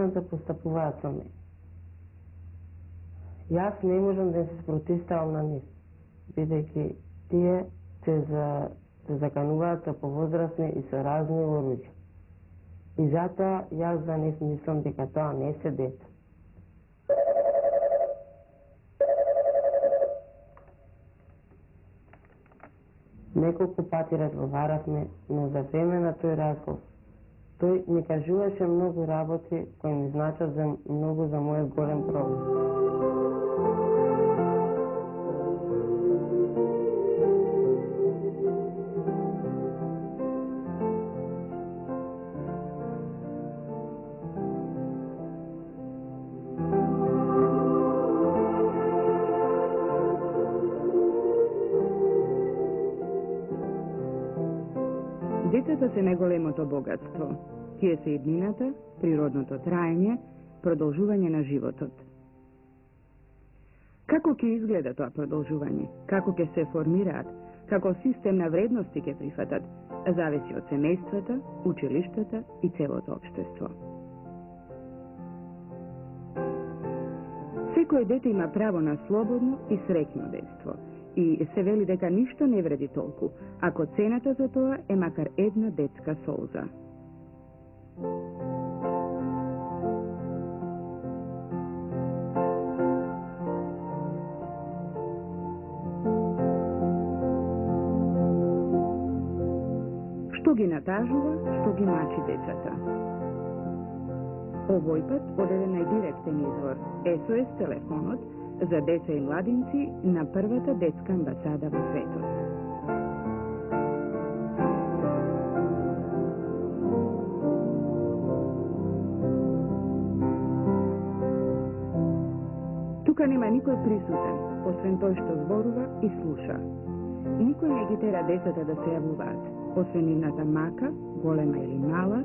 почнат да постапуваат со мене. Јас не можам да се спротивставам на нив, бидејќи тие се закануваат со повозрасни и со разни оруџја. И затоа јас за нив мислам дека тоа не се деца. Неколку пати разговаравме, но за време на тој разговор тој ми кажуваше многу работи кои ми значат многу за мојот голем проблем. Децата се најголемото богатство. Тие се иднината, природното траење, продолжување на животот. Како ќе изгледа тоа продолжување? Како ќе се формираат? Како систем на вредности ќе прифатат? Зависи од семејствата, училиштата и целото општество. Секој дете има право на слободно и среќно детство. И се вели дека ништо не вреди толку, ако цената за тоа е макар една детска солза. Што ги натажува, што ги мачи децата? Овој пат од еден најдиректен извор, SOS телефонот, за деца и младинци на првата детска амбасада во светот. Тука нема никој присутен, освен тој што зборува и слуша. Никој не ги тера децата да се јавуваат, освен нивната мака, голема или мала,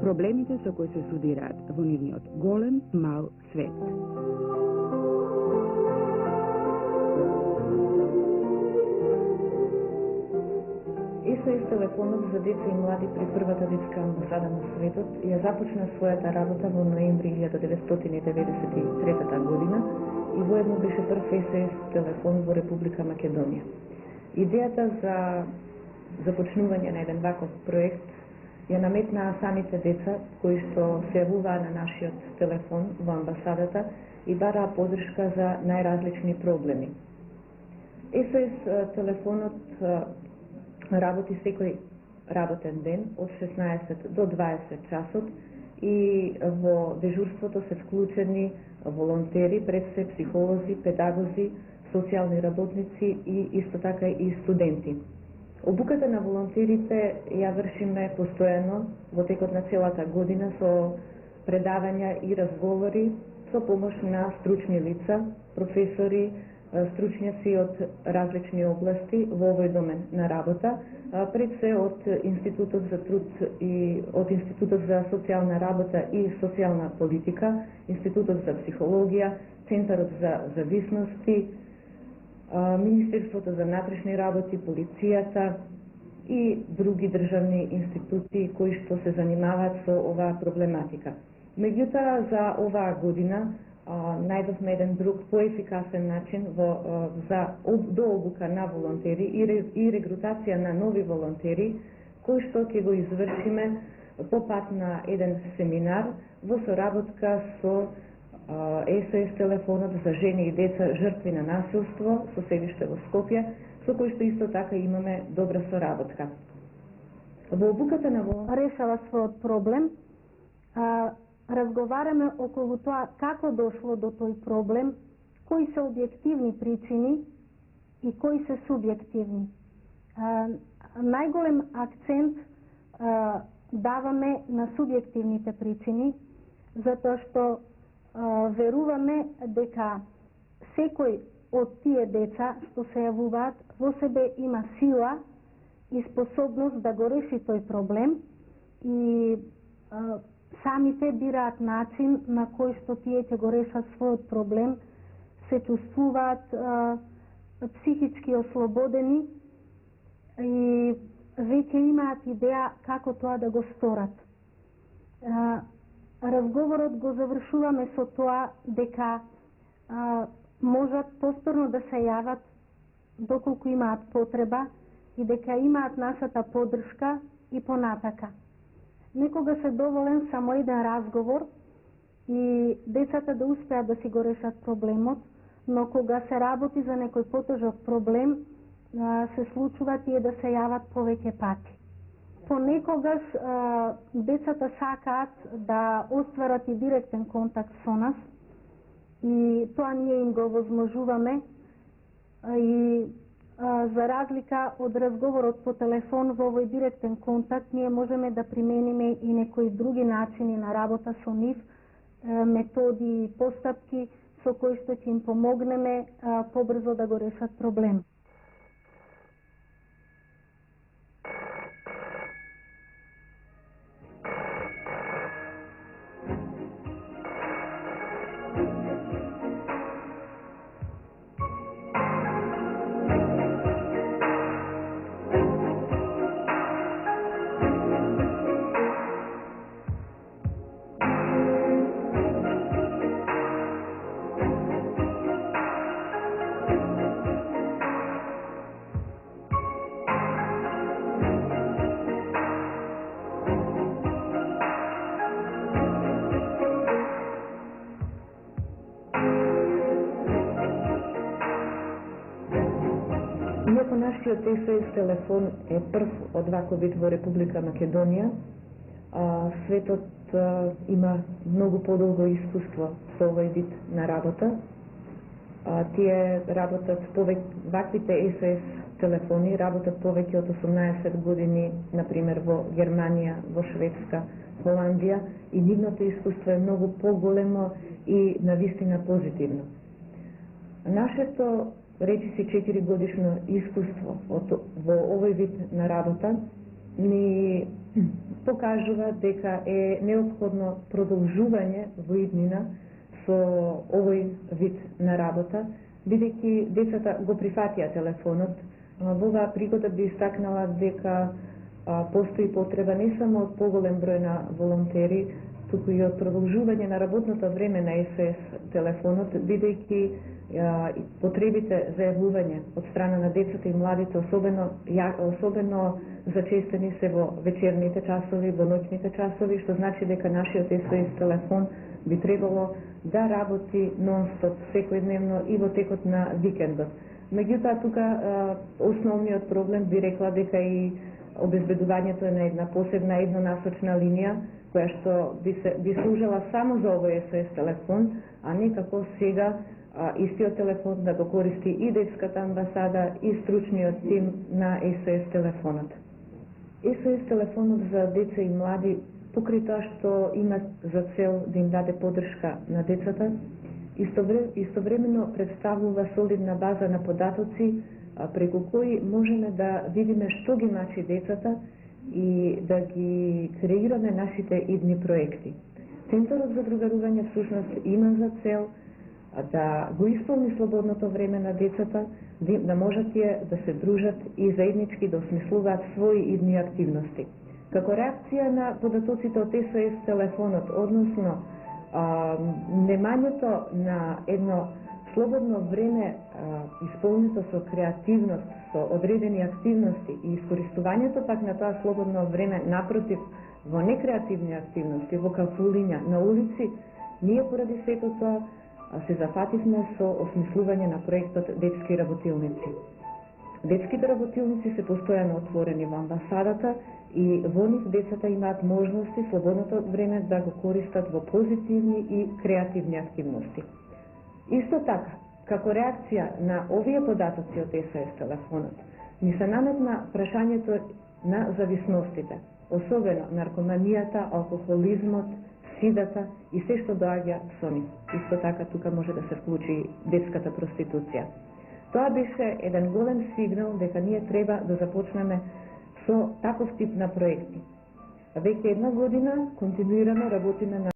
проблемите со кои се судираат во нивниот голем, мал свет. SOS телефонот за деца и млади при првата детска амбасада на светот ја започна својата работа во ноември 1993 година и воедно беше прв SOS телефон во Република Македонија. Идејата за започнување на еден ваков проект ја наметнаа самите деца кои што се јавуваа на нашиот телефон во амбасадата и бараа поддршка за најразлични проблеми. SOS телефонот работи секој работен ден од 16 до 20 часот и во дежурството се вклучени волонтери, пред се психолози, педагози, социјални работници и исто така и студенти. Обуката на волонтерите ја вршиме постојано во текот на целата година со предавања и разговори со помош на стручни лица, професори, стручњаци од различни области во овој домен на работа, пред се од Институтот за труд и од Институтот за социјална работа и социјална политика, Институтот за психологија, Центарот за зависности, Министерството за внатрешни работи, полицијата и други државни институции кои што се занимаваат со оваа проблематика. Меѓутоа, за оваа година најдовме еден друг поефикасен начин за дообука на волонтери и регрутација на нови волонтери, кои што ќе го извршиме по пат на еден семинар во соработка со SOS телефонот за жени и деца жртви на насилство со седиште во Скопје, со кој што исто така имаме добра соработка. Во обуката на решава својот проблем, разговараме околу тоа како дошло до тој проблем, кои се објективни причини и кои се субјективни. Најголем акцент даваме на субјективните причини, затоа што веруваме дека секој од тие деца што се јавуваат во себе има сила и способност да го реши тој проблем и самите бираат начин на кој што тие ќе го решат својот проблем, се чувствуваат психички ослободени и веќе имаат идеја како тоа да го сторат. разговорот го завршуваме со тоа дека можат повторно да се јават доколку имаат потреба и дека имаат нашата поддршка и понатака. Некогаш е доволен само еден разговор и децата да успеат да си го решат проблемот, но кога се работи за некој потежок проблем, се случува тие да се јават повеќе пати. Понекогаш децата сакаат да остварат и директен контакт со нас и тоа ние им го возможуваме и за разлика од разговорот по телефон во овој директен контакт ние можеме да примениме и некои други начини на работа со нив, методи и постапки со кои што ќе им помогнеме побрзо да го решат проблем. Иако нашиот СОС телефон е прв од ваков вид во Република Македонија, светот има многу подолго искуство со овој вид на работа. Тие работат ваквите СОС телефони работат повеќе од 18 години, например во Германија, во Шведска, Холандија, и нивното искуство е многу поголемо и навистина позитивно. Нашето речиси 4 годишно искуство во овој вид на работа ни покажува дека е неопходно продолжување во иднина со овој вид на работа, бидејќи децата го прифатија телефонот. Во оваа пригода би истакнала дека постои потреба не само од поголем број на волонтери, туку и од продолжување на работното време на СОС телефонот, бидејќи потребите за јавување од страна на децата и младите особено зачестени се во вечерните часови, во ноќните часови, што значи дека нашиот СОС телефон би требало да работи нон-стоп секојдневно и во текот на викендот. Меѓутоа тука основниот проблем би рекла дека и обезбедувањето е на една посебна еднонасочна линија која што би служела само за овој СОС телефон, а не како сега истиот телефон да го користи и детската амбасада и стручниот тим на СОС телефонот. СОС телефонот за деца и млади, покрај тоа што има за цел да им даде поддршка на децата, истовремено представува солидна база на податоци преку кои можеме да видиме што ги мачи децата и да ги креираме нашите идни проекти. Центарот за другарување всушност има за цел да го исполни слободното време на децата, да можат тие да се дружат и заеднички да осмислуваат своји идни активности. Како реакција на податоците од СОС телефонот, односно немањето на едно слободно време исполнето со креативност, со одредени активности и искористувањето пак на тоа слободно време напротив во некреативни активности, во кафулиња, на улици, ние поради сето тоа се зафативме со осмислување на проектот Детски работилници. Детските работилници се постојано отворени во амбасадата и во нив децата имаат можности слободното време да го користат во позитивни и креативни активности. Исто така, како реакција на овие податоци од СОС телефонот, ни се наметна прашањето на зависностите, особено наркоманијата, алкохолизмот, сидата и се што доаѓа со нив. Исто така тука може да се вклучи детската проституција. Тоа беше еден голем сигнал дека ние треба да започнеме со таков тип на проекти. Веќе една година континуирано работиме на